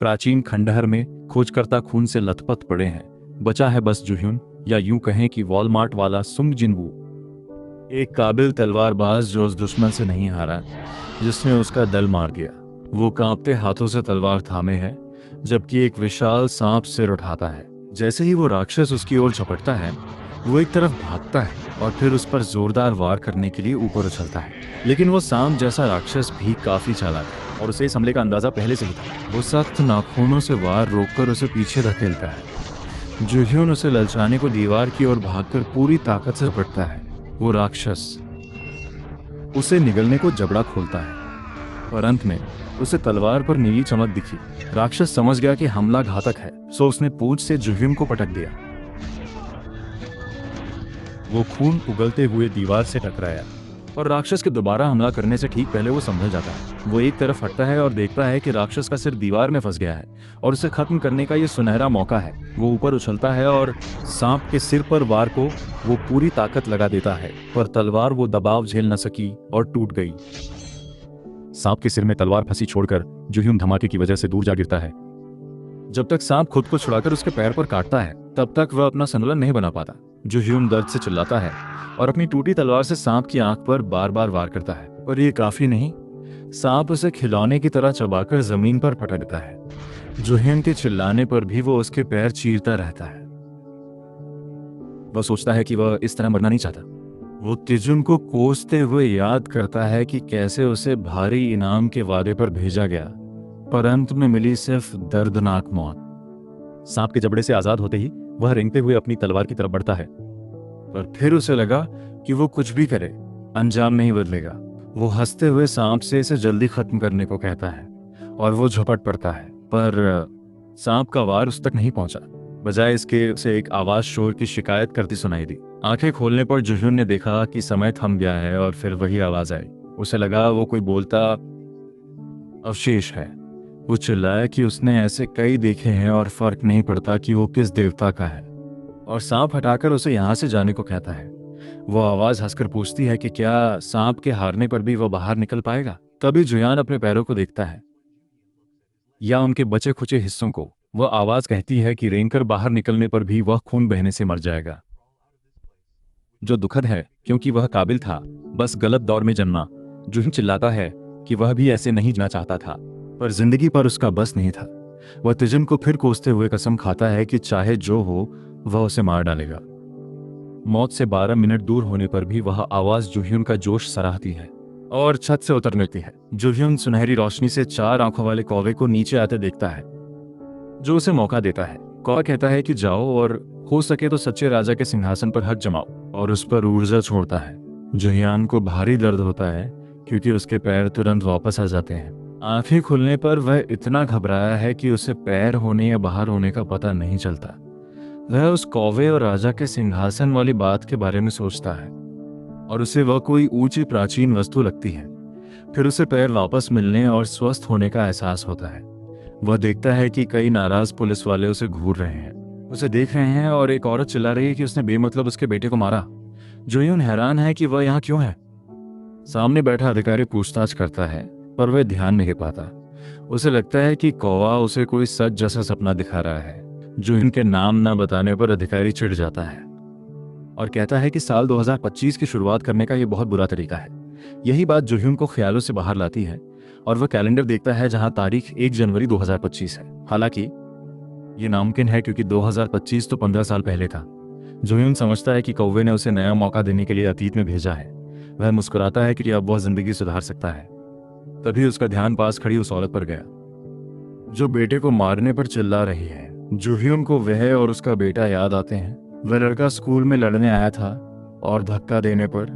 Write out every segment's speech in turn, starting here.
प्राचीन खंडहर में खोजकर्ता खून से लथपथ पड़े हैं। बचा है बस जुह्यून, या यूं कहें कि वॉलमार्ट वाला सुंग जिनवू, एक काबिल तलवारबाज जो उस दुश्मन से नहीं हारा जिसने उसका दल मार दिया। वो कांपते हाथों से तलवार थामे है, जबकि एक विशाल सांप सिर उठाता है। जैसे ही वो राक्षस उसकी ओर झपटता है, वो एक तरफ भागता है और फिर उस पर जोरदार वार करने के लिए ऊपर उछलता है। लेकिन वो सांप जैसा राक्षस भी काफी चालाक है और उसे इस हमले का अंदाजा पहले से ही था। वो सख्त नाखूनों से वार रोककर उसे पीछे धकेलता है। जुह्यून उसे ललचाने को दीवार की ओर भागकर पूरी ताकत से झपटता है। वो राक्षस उसे निगलने को जबड़ा खोलता है, पर अंत में उसे तलवार पर नीली चमक दिखी। राक्षस समझ गया कि हमला घातक है, सो उसने पूंछ से जुह्यून को पटक दिया। वो खून उगलते हुए दीवार से टकराया और राक्षस के दोबारा हमला करने से ठीक पहले वो संभल जाता है। वो एक तरफ हटता है और देखता है कि राक्षस का सिर दीवार में फंस गया है और उसे खत्म करने का ये सुनहरा मौका है। वो ऊपर उछलता है और सांप के सिर पर वार को वो पूरी ताकत लगा देता है, पर तलवार वो दबाव झेल न सकी और टूट गई। सांप के सिर में तलवार फंसी छोड़कर जुह्यून धमाके की वजह से दूर जा गिरता है। जब तक सांप खुद को छुड़ाकर उसके पैर पर काटता है, तब तक वह अपना संतुलन नहीं बना पाता। जुह्यून दर्द से चिल्लाता है और अपनी टूटी तलवार से सांप की आंख पर बार बार वार करता है, पर यह काफी नहीं। सांप उसे खिलौने की तरह चबाकर जमीन पर पटकता है। जुह्यून के चिल्लाने पर भी वो उसके पैर चीरता रहता है। वह सोचता है कि वह इस तरह मरना नहीं चाहता। वो तिजुन को कोसते हुए याद करता है कि कैसे उसे भारी इनाम के वादे पर भेजा गया, पर अंत में मिली सिर्फ दर्दनाक मौत। सांप के जबड़े से आजाद होते ही वह रेंगते हुए अपनी तलवार की तरफ बढ़ता है, पर फिर उसे लगा कि वो कुछ भी करे, अंजाम नहीं बदलेगा। वो हंसते हुए सांप से इसे जल्दी खत्म करने को कहता है और वो झपट पड़ता है, पर सांप का वार उस तक नहीं पहुंचा। बजाय इसके उसे एक आवाज शोर की शिकायत करती सुनाई दी। आंखें खोलने पर जुह्यून ने देखा कि समय थम गया है और फिर वही आवाज आई। उसे लगा वो कोई बोलता अवशेष है। वो चिल्लाया कि उसने ऐसे कई देखे हैं और फर्क नहीं पड़ता कि वो किस देवता का है, और सांप हटाकर उसे यहां से जाने को कहता है। वो आवाज हंसकर पूछती है कि क्या सांप के हारने पर भी वो बाहर निकल पाएगा। तभी जुयान अपने पैरों को देखता है, या उनके बचे खुचे हिस्सों को। वह आवाज कहती है कि रेंगकर बाहर निकलने पर भी वह खून बहने से मर जाएगा, जो दुखद है क्योंकि वह काबिल था, बस गलत दौर में जन्मा। जुह्यून चिल्लाता है कि वह भी ऐसे नहीं जीना चाहता था, पर जिंदगी पर उसका बस नहीं था। वह तिजुन को फिर कोसते हुए कसम खाता है कि चाहे जो हो वह उसे मार डालेगा। मौत से 12 मिनट दूर होने पर भी वह आवाज जुह्यून का जोश सराहती है और छत से उतर लेती है। जुह्यून सुनहरी रोशनी से 4 आंखों वाले कौवे को नीचे आते देखता है, जो उसे मौका देता है। कौवा कहता है कि जाओ और हो सके तो सच्चे राजा के सिंहासन पर हक जमाओ, और उस पर ऊर्जा छोड़ता है। जुह्यान को भारी दर्द होता है क्योंकि उसके पैर तुरंत वापस आ जाते हैं। आंखें खुलने पर वह इतना घबराया है कि उसे पैर होने या बाहर होने का पता नहीं चलता। वह उस कौवे और राजा के सिंहासन वाली बात के बारे में सोचता है और उसे वह कोई ऊंची प्राचीन वस्तु लगती है। फिर उसे पैर वापस मिलने और स्वस्थ होने का एहसास होता है। वह देखता है कि कई नाराज पुलिस वाले उसे घूर रहे हैं, उसे देख रहे हैं, और एक औरत चिल्ला रही है कि उसने बेमतलब उसके बेटे को मारा। जुह्यून हैरान है कि वह यहाँ क्यों है। सामने बैठा अधिकारी पूछताछ करता है, पर वह ध्यान नहीं पाता। उसे लगता है कि कौवा उसे कोई सच जैसा सपना दिखा रहा है। जुह्यून के नाम न बताने पर अधिकारी चिढ़ जाता है और कहता है कि साल 2025 की शुरुआत करने का यह बहुत बुरा तरीका है। यही बात जुह्यून को ख्यालों से बाहर लाती है और वह कैलेंडर देखता है जहां तारीख 1 जनवरी 2025 है। हालांकि ये नामुमकिन है क्योंकि 2025 तो 15 साल पहले था। जुह्यून समझता है कि कौवे ने उसे नया मौका देने के लिए अतीत में भेजा है। वह मुस्कुराता है कि अब वह जिंदगी सुधार सकता है। तभी उसका ध्यान पास खड़ी उस औरत पर गया जो बेटे को मारने पर चिल्ला रही है। जुह्यून को वह और उसका बेटा याद आते हैं। वह लड़का स्कूल में लड़ने आया था और धक्का देने पर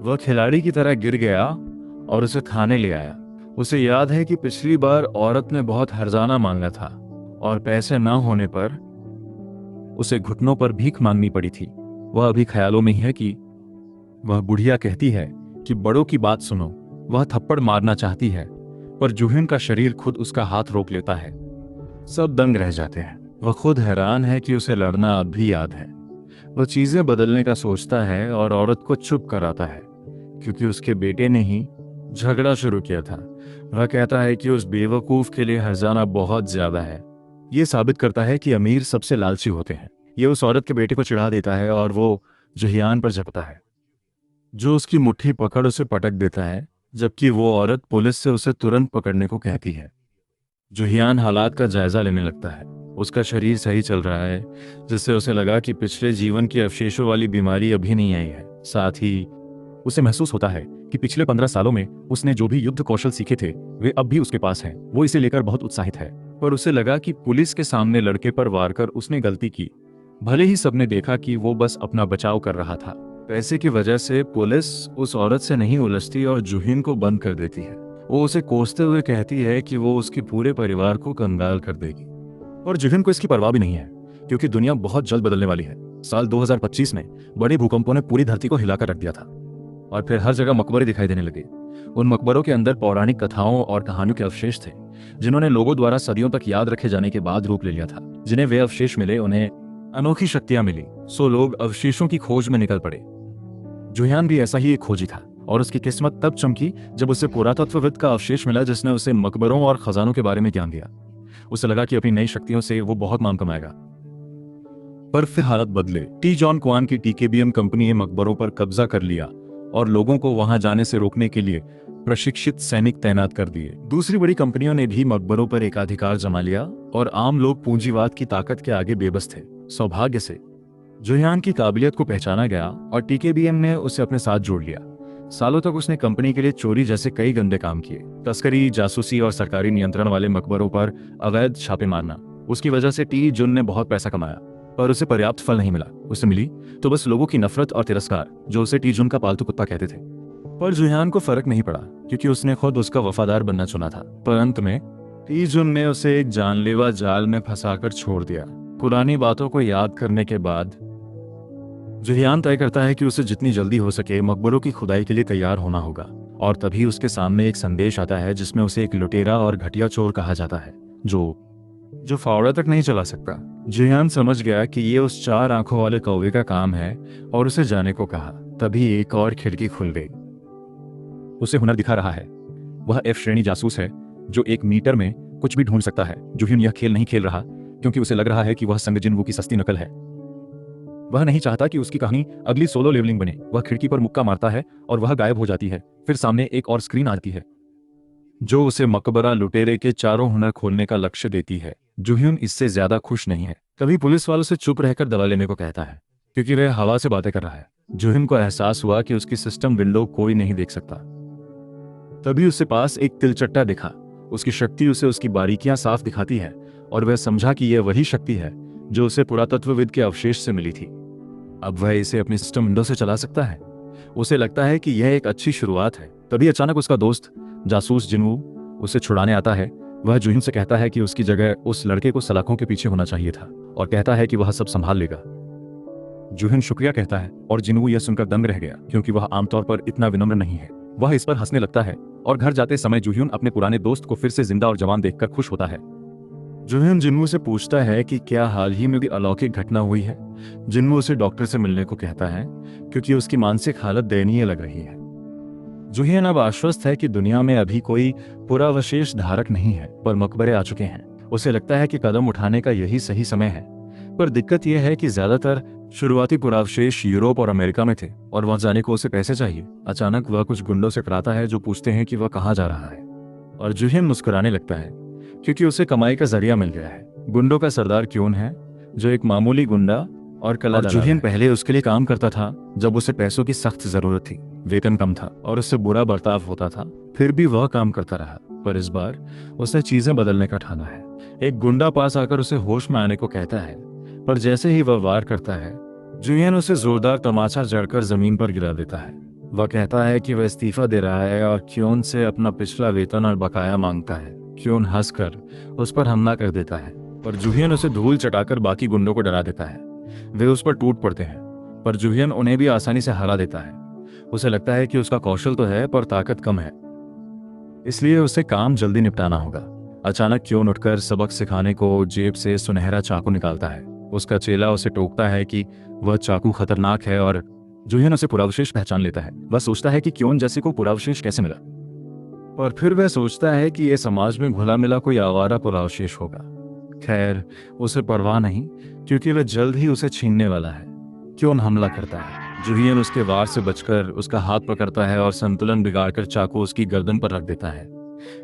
वह खिलाड़ी की तरह गिर गया और उसे खाने ले आया। उसे याद है कि पिछली बार औरत ने बहुत हर्जाना मांगा था और पैसे न होने पर उसे घुटनों पर भीख मांगनी पड़ी थी। वह अभी ख्यालों में ही है कि वह बुढ़िया कहती है कि बड़ों की बात सुनो। वह थप्पड़ मारना चाहती है, पर जुह्यून का शरीर खुद उसका हाथ रोक लेता है। सब दंग रह जाते हैं। वह खुद हैरान है कि उसे लड़ना अब भी याद है। वह चीजें बदलने का सोचता है और औरत को चुप कराता है क्योंकि उसके बेटे ने ही झगड़ा शुरू किया था। वह कहता है कि उस बेवकूफ के लिए खजाना बहुत ज्यादा है। ये साबित करता है कि अमीर सबसे लालची होते हैं। ये उस औरत के बेटे को चिढ़ा देता है और वो जुहियान पर झपटा है, जो उसकी मुट्ठी पकड़ उसे पटक देता है, जबकि वो औरत पुलिस से उसे तुरंत पकड़ने को कहती है। जुहियान हालात का जायजा लेने लगता है। उसका शरीर सही चल रहा है, जिससे उसे लगा कि पिछले जीवन के अवशेषों वाली बीमारी अभी नहीं आई है। साथ ही उसे महसूस होता है कि पिछले 15 सालों में उसने जो भी युद्ध कौशल सीखे थे वे अब भी उसके पास हैं। वो इसे लेकर बहुत उत्साहित है, पर उसे लगा कि पुलिस के सामने लड़के पर वार कर उसने गलती की। भले ही सबने देखा कि वो बस अपना बचाव कर रहा था। पैसे की वजह से पुलिस उस औरत से नहीं उलझती और जुहिन को बंद कर देती है। वो उसे कोसते हुए कहती है कि वो उसके पूरे परिवार को कंगाल कर देगी, और जुहिन को इसकी परवाह भी नहीं है, क्योंकि दुनिया बहुत जल्द बदलने वाली है। साल 2025 में बड़े भूकंपों ने पूरी धरती को हिलाकर रख दिया था, और फिर हर जगह मकबरे दिखाई देने लगे। उन मकबरों के अंदर पौराणिक कथाओं और कहानियों के अवशेष थे, जिन्होंने लोगों द्वारा सदियों तक याद रखे जाने के बाद रूप ले लिया था। जिन्हें वे अवशेष मिले उन्हें अनोखी शक्तियां मिली, सो लोग अवशेषों की खोज में निकल पड़े। जुहियान भी ऐसा ही एक खोजी था, और उसकी किस्मत तब चमकी जब उसे पुरातत्वविद का अवशेष मिला, जिसने उसे मकबरों और खजानों के बारे में ज्ञान दिया। उसे लगा कि अपनी नई शक्तियों से वो बहुत नाम कमाएगा। पर फिर हालत बदले। टी जॉन क्वान की टीकेबीएम कंपनी ने मकबरों पर कब्जा कर लिया और लोगों को वहां जाने से रोकने के लिए प्रशिक्षित सैनिक तैनात कर दिए। दूसरी बड़ी कंपनियों ने भी मकबरों पर एकाधिकार जमा लिया, और आम लोग पूंजीवाद की ताकत के आगे बेबस थे। सौभाग्य से जुहियान की काबिलियत को पहचाना गया और टीकेबीएम ने उसे अपने साथ जोड़ लिया। सालों तक उसने कंपनी के लिए चोरी जैसे कई गंदे काम किए। तस्करी, जासूसी और सरकारी नियंत्रण वाले मकबरों पर अवैध छापे मारना। उसकी वजह से टी जुन ने बहुत पैसा कमाया, पर उसे पर्याप्त फल नहीं मिला। उसे मिली तो बस लोगों की नफरत और तिरस्कार, जो उसे टी जुन का पालतू कुत्ता कहते थे। पर जुहियान को फर्क नहीं पड़ा, क्योंकि उसने खुद उसका वफादार बनना चुना था। पर अंत में टी जुन ने उसे एक जानलेवा जाल में फंसाकर छोड़ दिया। पुरानी बातों को याद करने के बाद जुहियान तय करता है कि उसे जितनी जल्दी हो सके मकबरों की खुदाई के लिए तैयार होना होगा। और तभी उसके सामने एक संदेश आता है, जिसमें उसे एक लुटेरा और घटिया चोर कहा जाता है, जो फावड़ा तक नहीं चला सकता। जुहियान समझ गया कि ये उस 4 आंखों वाले कौवे का काम है, और उसे जाने को कहा। तभी एक और खिड़की खुल गई। उसे हुनर दिखा रहा है। वह F श्रेणी जासूस है, जो 1 मीटर में कुछ भी ढूंढ सकता है। जुहियान यह खेल नहीं खेल रहा, क्योंकि उसे लग रहा है कि वह संग जिनवू की सस्ती नकल है। वह नहीं चाहता कि उसकी कहानी अगली सोलो लेवलिंग बने। वह खिड़की पर मुक्का मारता है और वह गायब हो जाती है। फिर सामने एक और स्क्रीन आती है, जो उसे मकबरा लुटेरे के चारों हुनर खोलने का लक्ष्य देती है। जुहियन इससे ज्यादा खुश नहीं है। तभी पुलिस वालों से चुप रहकर दवा लेने को कहता है, क्योंकि वह हवा से बातें कर रहा है। जुहियन को एहसास हुआ कि उसकी सिस्टम विंडो कोई नहीं देख सकता। तभी उसके पास एक तिलचट्टा दिखा। उसकी शक्ति उसे उसकी बारीकियां साफ दिखाती है, और वह समझा कि यह वही शक्ति है जो उसे पुरातत्वविद के अवशेष से मिली थी। अब वह इसे अपनी सिस्टम विंडो से चला सकता है। उसे लगता है कि यह एक अच्छी शुरुआत है। तभी अचानक उसका दोस्त जासूस जिनवू उसे छुड़ाने आता है। वह जुहिन से कहता है कि उसकी जगह उस लड़के को सलाखों के पीछे होना चाहिए था, और कहता है कि वह सब संभाल लेगा। जुहिन शुक्रिया कहता है, और जिनवू यह सुनकर दंग रह गया, क्योंकि वह आमतौर पर इतना विनम्र नहीं है। वह इस पर हंसने लगता है, और घर जाते समय जुहिन अपने पुराने दोस्त को फिर से जिंदा और जवान देखकर खुश होता है। जुहिन जिनवू से पूछता है कि क्या हाल ही में भी अलौकिक घटना हुई है। जिनवू उसे डॉक्टर से मिलने को कहता है, क्योंकि उसकी मानसिक हालत दयनीय लग रही है। जुहिन अब आश्वस्त है कि दुनिया में अभी कोई पुरावशेष धारक नहीं है, पर मकबरे आ चुके हैं। उसे लगता है कि कदम उठाने का यही सही समय है। पर दिक्कत यह है कि ज्यादातर शुरुआती पुरावशेष यूरोप और अमेरिका में थे, और वहां जाने को उसे पैसे चाहिए। अचानक वह कुछ गुंडों से टकराता है, जो पूछते हैं कि वह कहाँ जा रहा है, और जुहिन मुस्कुराने लगता है, क्योंकि उसे कमाई का जरिया मिल गया है। गुंडों का सरदार क्योन है, जो एक मामूली गुंडा और कला जुहिन पहले उसके लिए काम करता था जब उसे पैसों की सख्त जरूरत थी। वेतन कम था और उससे बुरा बर्ताव होता था, फिर भी वह काम करता रहा। पर इस बार उसे चीजें बदलने का ठाना है। एक गुंडा पास आकर उसे होश में आने को कहता है, पर जैसे ही वह वार करता है, जुहिन उसे जोरदार तमाचा जड़कर जमीन पर गिरा देता है। वह कहता है कि वह इस्तीफा दे रहा है और क्योन से अपना पिछला वेतन और बकाया मांगता है। क्योन हंसकर उस पर हमला कर देता है, पर जुहिन उसे धूल चटाकर बाकी गुंडों को डरा देता है। वे उस पर टूट पड़ते हैं, पर जुहिन उन्हें भी आसानी से हरा देता है। उसे लगता है कि उसका कौशल तो है, पर ताकत कम है, इसलिए उसे काम जल्दी निपटाना होगा। अचानक क्योन उठकर सबक सिखाने को जेब से सुनहरा चाकू निकालता है। उसका चेला उसे टोकता है कि वह चाकू खतरनाक है, और जुहिन उसे पुरावशेष पहचान लेता है। वह सोचता है कि क्योन जैसे को पुरावशेष कैसे मिला, और फिर वह सोचता है कि यह समाज में घुला मिला कोई आवारा पुलावशेष होगा। खैर, उसे परवाह नहीं, क्योंकि वह जल्द ही उसे छीनने वाला है। क्योन हमला करता है। जुहियन उसके वार से बचकर उसका हाथ पकड़ता है और संतुलन बिगाड़कर चाकू उसकी गर्दन पर रख देता है।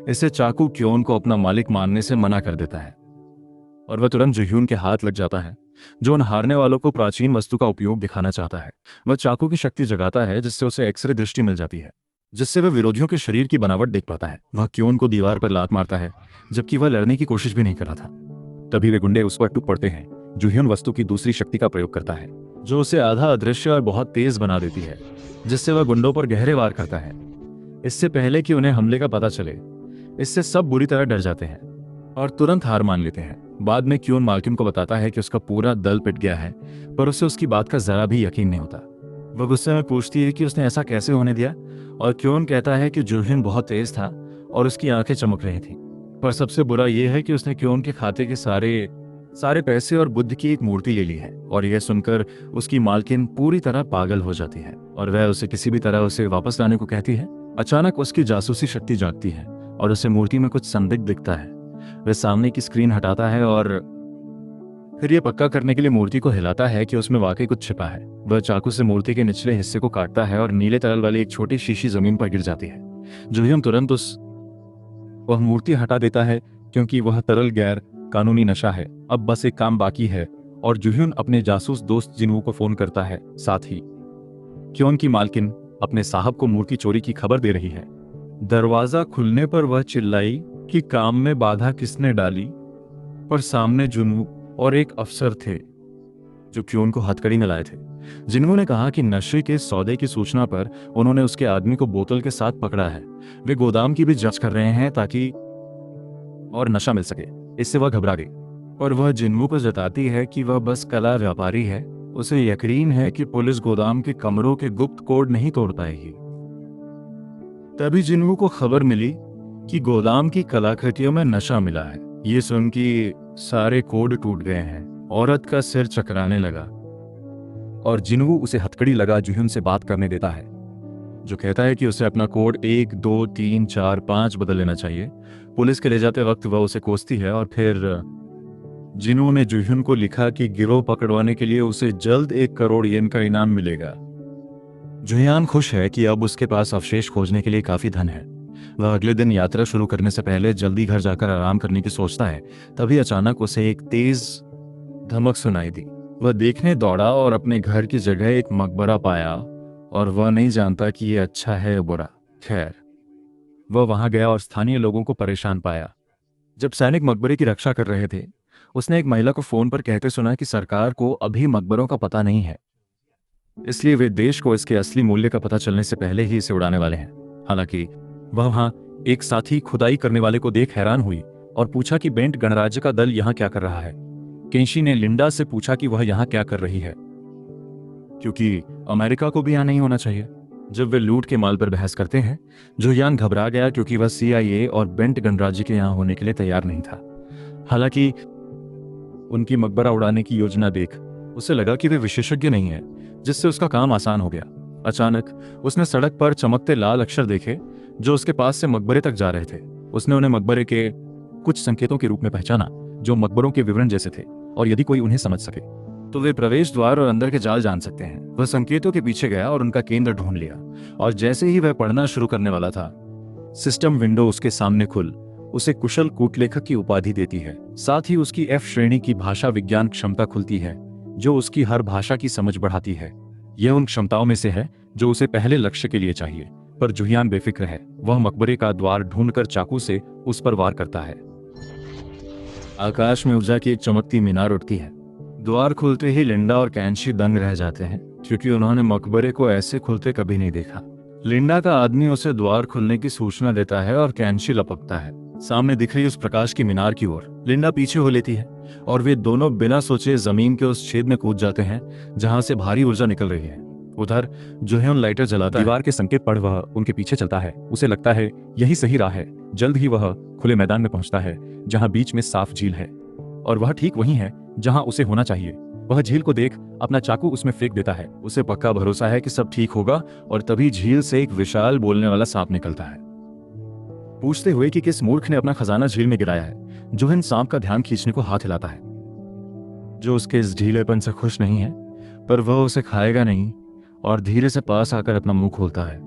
इससे चाकू क्योन को अपना मालिक मानने से मना कर देता है और वह तुरंत जुहियन के हाथ लग जाता है, जो उन हारने वालों को प्राचीन वस्तु का उपयोग दिखाना चाहता है। वह चाकू की शक्ति जगाता है, जिससे उसे एक्सरे दृष्टि मिल जाती है, जिससे वह विरोधियों के शरीर की बनावट देख पाता है। वह क्योन को दीवार पर लात मारता है, जबकि वह लड़ने की कोशिश भी नहीं कर रहा था। तभी वे गुंडे उस पर टूट पड़ते हैं। जुहियन वस्तु की दूसरी शक्ति का प्रयोग करता है, जो उसे आधा अदृश्य और बहुत तेज बना देती है, जिससे वह गुंडों पर गहरे वार करता है, इससे पहले कि उन्हें हमले का पता चले। इससे सब बुरी तरह डर जाते हैं और तुरंत हार मान लेते हैं। बाद में क्योन मालकिन को बताता है कि उसका पूरा दल पिट गया है, पर उसे उसकी बात का जरा भी यकीन नहीं होता। वह गुस्से में पूछती है कि उसने ऐसा कैसे होने दिया, और क्योन कहता है कि जुहियन बहुत तेज था और उसकी आंखें चमक रही थी। पर सबसे बुरा यह है कि उसने क्योन के खाते के सारे पैसे और बुद्ध की एक मूर्ति ले ली है। और यह सुनकर उसकी मालकिन पूरी तरह पागल हो जाती है और वह उसे किसी भी तरह उसे वापस लाने को कहती है। अचानक उसकी जासूसी शक्ति जागती है और उसे मूर्ति में कुछ संदिग्ध दिखता है। वह सामने की स्क्रीन हटाता है और फिर यह पक्का करने के लिए मूर्ति को हिलाता है कि उसमें वाकई कुछ छिपा है। वह चाकू से मूर्ति के निचले हिस्से को काटता है और नीले तरल वाली एक छोटी शीशी जमीन पर गिर जाती है। जुहियन तुरंत वह मूर्ति हटा देता है, क्योंकि वह तरल गैर कानूनी नशा है। अब बस एक काम बाकी है और जुहियन अपने जासूस दोस्त जिन्वू को फोन करता है। साथ ही क्योन की मालकिन अपने साहब को मूर्ति चोरी की खबर दे रही है। दरवाजा खुलने पर वह चिल्लाई कि काम में बाधा किसने डाली, पर सामने जुन्वू और एक अफसर थे जो क्योन को हथकड़ी में लाए थे। जिन्वू ने कहा कि नशे के सौदे की सूचना पर उन्होंने उसके आदमी को बोतल के साथ पकड़ा है। वे गोदाम की भी जांच कर रहे हैं ताकि और नशा मिल सके। इससे वह घबरा गई और वह जिन्वू को जताती है कि वह बस कला व्यापारी है। उसे यकीन है कि पुलिस गोदाम के कमरों के गुप्त कोड नहीं तोड़ पाएगी। तभी जिन्वू को खबर मिली कि गोदाम की कलाकृतियों में नशा मिला है। ये सुन कि सारे कोड टूट गए हैं। औरत का सिर चकराने लगा और जिन्वू उसे हथकड़ी लगा जुहियन से बात करने देता है, जो कहता है कि उसे अपना कोड 1 2 3 4 5 बदल लेना चाहिए। पुलिस के ले जाते वक्त वह उसे कोसती है और फिर जिन्वू ने जुहियन को लिखा कि गिरोह पकड़वाने के लिए उसे जल्द 1 करोड़ येन का इनाम मिलेगा। जुहियान खुश है कि अब उसके पास अवशेष खोजने के लिए काफी धन है। वह अगले दिन यात्रा शुरू करने से पहले जल्दी घर जाकर आराम करने की सोचता है। तभी अचानक उसे एक तेज धमक सुनाई दी। वह देखने दौड़ा और अपने घर की जगह एक मकबरा पाया और वह नहीं जानता कि यह अच्छा है या बुरा। खैर, वह वहां गया और स्थानीय लोगों को परेशान पाया। जब सैनिक मकबरे की रक्षा कर रहे थे, उसने एक महिला को फोन पर कहते सुना कि सरकार को अभी मकबरों का पता नहीं है, इसलिए वे देश को इसके असली मूल्य का पता चलने से पहले ही इसे उड़ाने वाले हैं। हालांकि वह वहां एक साथी खुदाई करने वाले को देख हैरान हुई और पूछा कि बेंट गणराज्य का दल यहाँ क्या कर रहा है। केंशी ने लिंडा से पूछा कि वह यहाँ क्या कर रही है, क्योंकि अमेरिका को भी यहाँ नहीं होना चाहिए। जब वे लूट के माल पर बहस करते हैं, जुहियान घबरा गया क्योंकि वह CIA और बेंट गणराज्य के यहाँ होने के लिए तैयार नहीं था। हालांकि उनकी मकबरा उड़ाने की योजना देख उसे लगा कि वे विशेषज्ञ नहीं है, जिससे उसका काम आसान हो गया। अचानक उसने सड़क पर चमकते लाल अक्षर देखे जो उसके पास से मकबरे तक जा रहे थे। उसने उन्हें मकबरे के कुछ संकेतों के रूप में पहचाना, जो मकबरों के विवरण जैसे थे, और यदि कोई उन्हें समझ सके तो वे प्रवेश द्वार और अंदर के जाल जान सकते हैं। वह संकेतों के पीछे गया और उनका केंद्र ढूंढ लिया, और जैसे ही वह पढ़ना शुरू करने वाला था, सिस्टम विंडो उसके सामने खुल उसे कुशल कूटलेखक की उपाधि देती है। साथ ही उसकी F श्रेणी की भाषा विज्ञान क्षमता खुलती है, जो उसकी हर भाषा की समझ बढ़ाती है। यह उन क्षमताओं में से है जो उसे पहले लक्ष्य के लिए चाहिए। पर जुहियान बेफिक्र है। वह मकबरे का द्वार ढूंढकर चाकू से उस पर वार करता है। आकाश में ऊर्जा की एक चमकती मीनार उठती है। द्वार खुलते ही लिंडा और कैंशी दंग रह जाते हैं, क्योंकि उन्होंने मकबरे को ऐसे खुलते कभी नहीं देखा। लिंडा का आदमी उसे द्वार खुलने की सूचना देता है और कैंशी लपकता है सामने दिख रही उस प्रकाश की मीनार की ओर। लिंडा पीछे हो लेती है और वे दोनों बिना सोचे जमीन के उस छेद में कूद जाते हैं जहां से भारी ऊर्जा निकल रही है। उधर जुहियन लाइटर जलाता है। दीवार के संकेत पढ़ वह उनके पीछे चलता है। उसे लगता है यही सही राह है। जल्द ही वह खुले मैदान में पहुंचता है, जहां बीच में साफ झील है, और वह ठीक वही है जहां उसे होना चाहिए। वह झील को देख अपना चाकू उसमें फेंक देता है। उसे पक्का भरोसा है कि सब ठीक होगा, और तभी झील से एक विशाल बोलने वाला सांप निकलता है। पूछते हुए कि किस मूर्ख ने अपना खजाना झील में गिराया है। जुहिन सांप का ध्यान खींचने को हाथ हिलाता है, जो उसके इस ढीलेपन से खुश नहीं है, पर वह उसे खाएगा नहीं, और धीरे से पास आकर अपना मुंह खोलता है,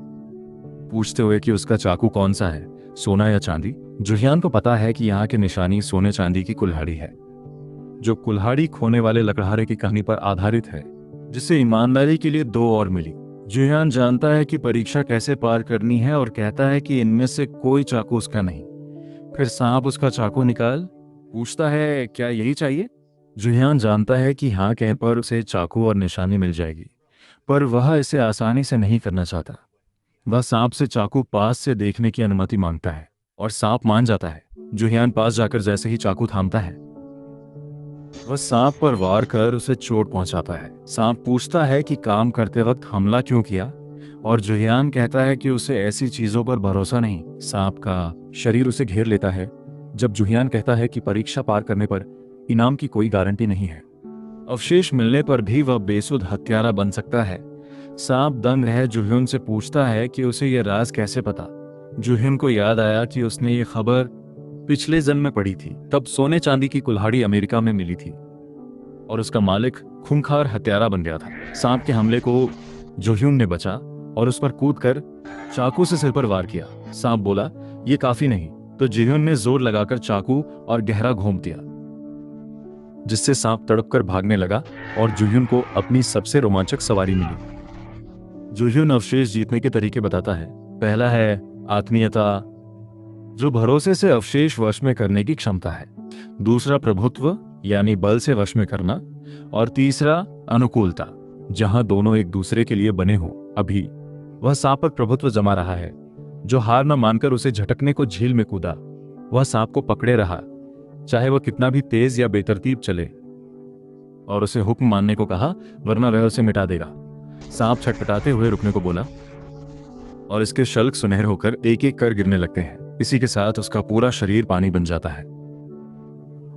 पूछते हुए कि उसका चाकू कौन सा है, सोना या चांदी। जुहियान को पता है कि यहाँ की निशानी सोने चांदी की कुल्हाड़ी है, जो कुल्हाड़ी खोने वाले लकड़हारे की कहानी पर आधारित है, जिसे ईमानदारी के लिए 2 और मिली। जुहियान जानता है कि परीक्षा कैसे पार करनी है और कहता है कि इनमें से कोई चाकू उसका नहीं। फिर सांप उसका चाकू निकाल पूछता है, क्या यही चाहिए? जुहियान जानता है कि हाँ कहने पर उसे चाकू और निशानी मिल जाएगी, पर वह इसे आसानी से नहीं करना चाहता। वह सांप से चाकू पास से देखने की अनुमति मांगता है और सांप मान जाता है। जुहियान पास जाकर जैसे ही चाकू थामता है, वह सांप पर वार कर उसे चोट पहुंचाता है। सांप पूछता है कि काम करते वक्त हमला क्यों किया, और जुहियान कहता है कि उसे ऐसी चीजों पर भरोसा नहीं। सांप का शरीर उसे घेर लेता है जब जुहियान कहता है कि परीक्षा पार करने पर इनाम की कोई गारंटी नहीं है। अवशेष मिलने पर भी वह बेसुध हत्यारा बन सकता है। सांप दंग रह जुहिन से पूछता है कि उसे यह राज कैसे पता। जुहिन को याद आया कि उसने ये खबर पिछले जन्म में पढ़ी थी। तब सोने चांदी की कुल्हाड़ी अमेरिका में मिली थी और उसका मालिक खूंखार हत्यारा बन गया था। सांप के हमले को जुहिन ने बचा और उस पर कूदकर चाकू से सिर पर वार किया। सांप बोला, ये काफी नहीं, तो जुहिन ने जोर लगाकर चाकू और गहरा घोंप दिया, जिससे सांप तड़पकर भागने लगा और जुहिन को अपनी सबसे रोमांचक सवारी मिली। जुहिन अवशेष जीतने के तरीके बताता है। पहला है आत्मीयता, जो भरोसे से अवशेष वश में करने की क्षमता है। दूसरा प्रभुत्व, यानी बल से वश में करना। और तीसरा अनुकूलता, जहां दोनों एक दूसरे के लिए बने हों। अभी वह सांप पर प्रभुत्व जमा रहा है, जो हार न मानकर उसे झटकने को झील में कूदा। वह सांप को पकड़े रहा, चाहे वह कितना भी तेज या बेतरतीब चले, और उसे हुक्म मानने को कहा, वरना वह उसे मिटा देगा। सांप छटपटाते हुए रुकने को बोला और इसके शल्क सुनहरे होकर एक एक कर गिरने लगते हैं। इसी के साथ उसका पूरा शरीर पानी बन जाता है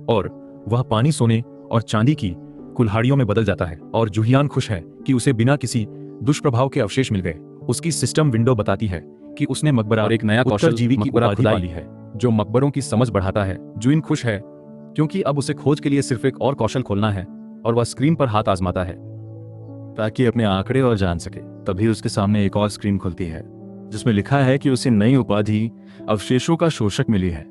और वह पानी सोने और चांदी की कुल्हाड़ियों में बदल जाता है। और जुहियान खुश है कि उसे बिना किसी दुष्प्रभाव के अवशेष मिल गए। उसकी सिस्टम विंडो बताती है कि उसने मकबरा और एक नया कौशल जीवी की उपाधि पाली है, जो मकबरों की समझ बढ़ाता है। जुइन खुश है क्योंकि अब उसे खोज के लिए सिर्फ एक और कौशल खोलना है, और वह स्क्रीन पर हाथ आजमाता है ताकि अपने आंकड़े और जान सके। तभी उसके सामने एक और स्क्रीन खुलती है जिसमें लिखा है कि उसे नई उपाधि अवशेषों का शोषक मिली है,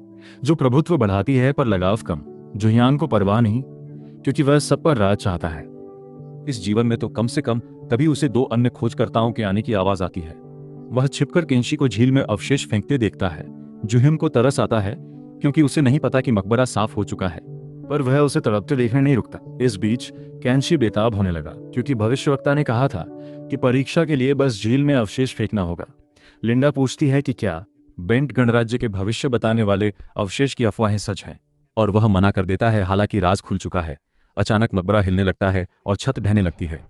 जो प्रभुत्व बढ़ाती है पर लगाव कम। जुहियान को परवाह नहीं, क्योंकि वह सब पर राज चाहता है। इस जीवन में तो कम से कम तभी उसे 2 अन्य खोजकर्ताओं के आने की आवाज आती है। वह छिपकर केंशी को झील में अवशेष फेंकते देखता है। जुहिन को तरस आता है क्योंकि उसे नहीं पता कि मकबरा साफ हो चुका है, पर वह उसे तड़पते देखने नहीं रुकता। इस बीच केंशी बेताब होने लगा, क्योंकि भविष्यवक्ता ने कहा था कि परीक्षा के लिए बस झील में अवशेष फेंकना होगा। लिंडा पूछती है कि क्या बेंट गणराज्य के भविष्य बताने वाले अवशेष की अफवाहें सच हैं, और वह मना कर देता है, हालांकि राज खुल चुका है। अचानक मकबरा हिलने लगता है और छत ढहने लगती है,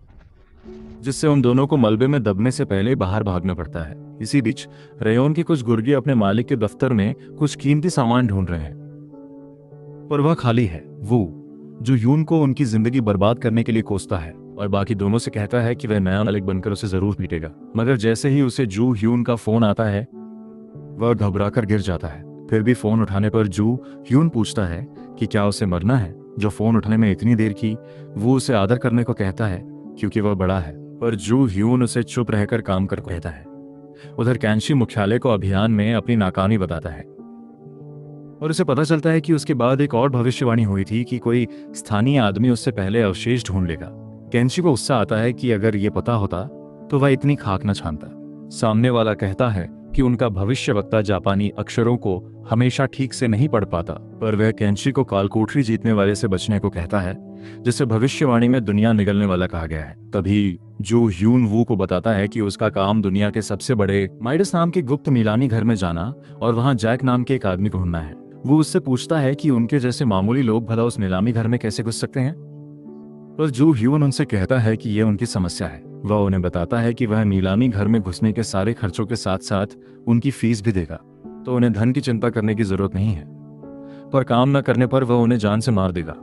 जिससे उन दोनों को मलबे में दबने से पहले बाहर भागना पड़ता है। इसी बीच रेयोन के कुछ गुर्गे अपने मालिक के दफ्तर में कुछ कीमती सामान ढूंढ रहे हैं, पर वह खाली है। वो जो यून को उनकी जिंदगी बर्बाद करने के लिए कोसता है और बाकी दोनों से कहता है कि वह नया मालिक बनकर उसे जरूर पीटेगा। मगर जैसे ही उसे जू ह्यून का फोन आता है, वह घबराकर गिर जाता है। फिर भी फोन उठाने पर जू ह्यून पूछता है कि क्या उसे मरना है। जो फोन उठने में इतनी देर की, वो उसे आदर करने को कहता है क्योंकि वह बड़ा है, पर जू ह्यून उसे चुप रहकर काम कर कहता है। उधर कैंशी मुख्यालय को अभियान में अपनी नाकामी बताता है और उसे पता चलता है कि उसके बाद एक और भविष्यवाणी हुई थी कि कोई स्थानीय आदमी उससे पहले अवशेष ढूंढ लेगा। कैंशी को गुस्सा आता है कि अगर ये पता होता तो वह इतनी खाक न छानता। सामने वाला कहता है कि उनका भविष्यवक्ता जापानी अक्षरों को हमेशा ठीक से नहीं पढ़ पाता, पर वह कैंशी को कालकोठरी जीतने वाले से बचने को कहता है, जिसे भविष्यवाणी में दुनिया निगलने वाला कहा गया है। तभी जो ह्यून वू को बताता है कि उसका काम दुनिया के सबसे बड़े माइडस नाम के गुप्त नीलामी घर में जाना और वहां जैक नाम के एक आदमी को ढूंढना है। वो उससे पूछता है कि उनके जैसे मामूली लोग भला उस नीलामी घर में कैसे घुस सकते हैं, पर जो ह्यून उनसे कहता है कि यह उनकी समस्या है। वह उन्हें बताता है कि वह नीलामी घर में घुसने के सारे खर्चों के साथ साथ उनकी फीस भी देगा, तो उन्हें धन की चिंता करने की जरूरत नहीं है, पर काम न करने पर वह उन्हें जान से मार देगा।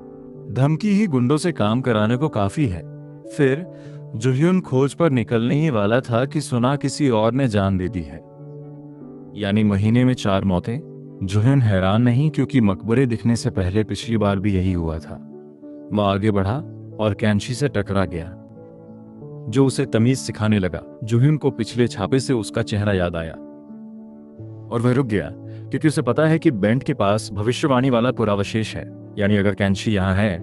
धमकी ही गुंडों से काम कराने को काफी है। फिर जुह्यून खोज पर निकलने ही वाला था कि सुना किसी और ने जान दे दी है, यानी महीने में 4 मौतें। जुहिन हैरान नहीं, क्योंकि मकबरे दिखने से पहले पिछली बार भी यही हुआ था। वह आगे बढ़ा और कैंची से टकरा गया, जो उसे तमीज सिखाने लगा। जुहिन को पिछले छापे से उसका चेहरा याद आया और वह रुक गया, क्योंकि उसे पता है कि बेंट के पास भविष्यवाणी वाला पुरावशेष है। यानी अगर कैंची यहाँ है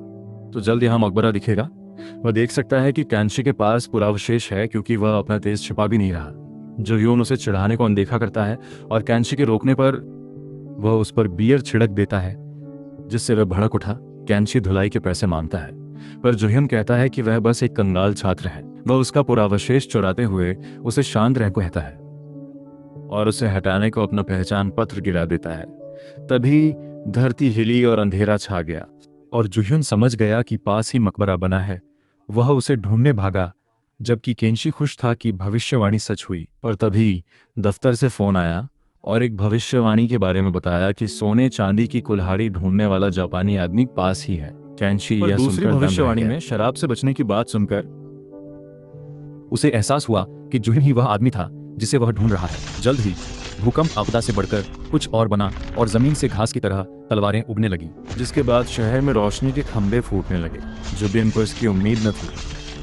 तो जल्द यहाँ मकबरा दिखेगा। वह देख सकता है कि कैंची के पास पुरावशेष है, क्योंकि वह अपना तेज छिपा भी नहीं रहा। जुहिन उसे चिढ़ाने को अनदेखा करता है और कैंची के रोकने पर वह उस पर बियर छिड़क देता है, जिससे वह भड़क उठा। कैंची धुलाई के पैसे मांगता है, पर जुहिन कहता है कि वह बस एक कंगाल छात्र है। वह उसका पुरावशेष चुराते हुए उसे शांत रहने को कहता है और उसे हटाने को अपना पहचान पत्र गिरा देता है। तभी धरती हिली और अंधेरा छा गया और जुहिन समझ गया कि पास ही मकबरा बना है। वह उसे ढूंढने भागा, जबकि केंशी खुश था कि भविष्यवाणी सच हुई। पर तभी दफ्तर से फोन आया और एक भविष्यवाणी के बारे में बताया कि सोने चांदी की कुल्हाड़ी ढूंढने वाला जापानी आदमी पास ही है। कैंशी यह दूसरी भविष्यवाणी में शराब से बचने की बात सुनकर उसे एहसास हुआ कि जुहिन ही वह आदमी था जिसे वह ढूंढ रहा है। जल्द ही भूकंप आपदा से बढ़कर कुछ और बना और जमीन से घास की तरह तलवारें उगने लगी, जिसके बाद शहर में रोशनी के खंभे फूटने लगे। जुबिन को इसकी उम्मीद न थी,